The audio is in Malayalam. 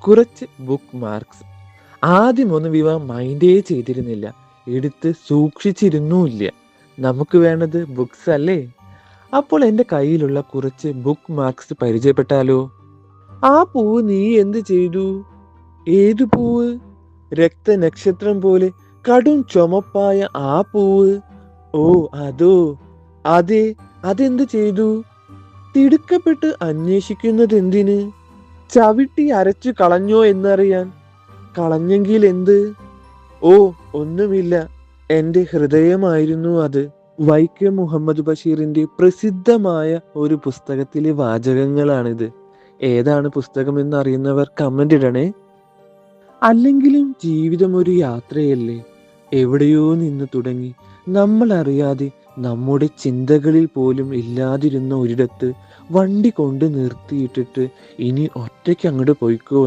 കുറച്ച് ബുക്ക് മാർക്സ്. ആദ്യമൊന്നും ഇവ മൈൻഡേ ചെയ്തിരുന്നില്ല, എടുത്ത് സൂക്ഷിച്ചിരുന്നുമില്ല. നമുക്ക് വേണ്ടത് ബുക്സ് അല്ലേ? അപ്പോൾ എൻ്റെ കയ്യിലുള്ള കുറച്ച് ബുക്ക് മാർക്സ് പരിചയപ്പെട്ടാലോ? ആ പൂവ് നീ എന്ത് ചെയ്തു? ഏതു പൂവ്? രക്തനക്ഷത്രം പോലെ കടും ചുമപ്പായ ആ പൂവ്. ഓ അതോ? അതെ, അതെന്ത് ചെയ്തു? തിടുക്കപ്പെട്ട് അന്വേഷിക്കുന്നത് എന്തിന്? ചവിട്ടി അരച്ചു കളഞ്ഞോ എന്നറിയാൻ. കളഞ്ഞെങ്കിൽ എന്ത്? ഓ ഒന്നുമില്ല, എൻ്റെ ഹൃദയമായിരുന്നു അത്. വൈക്കം മുഹമ്മദ് ബഷീറിന്റെ പ്രസിദ്ധമായ ഒരു പുസ്തകത്തിലെ വാചകങ്ങളാണിത്. ഏതാണ് പുസ്തകം എന്നറിയുന്നവർ കമന്റ് ഇടണേ. അല്ലെങ്കിലും ജീവിതം ഒരു യാത്രയല്ലേ? എവിടെയോ നിന്ന് തുടങ്ങി നമ്മൾ അറിയാതെ നമ്മുടെ ചിന്തകളിൽ പോലും ഇല്ലാതിരുന്ന ഒരിടത്ത് വണ്ടി കൊണ്ട് നിർത്തിയിട്ടിട്ട് ഇനി ഒറ്റയ്ക്ക് അങ്ങോട്ട് പോയിക്കോ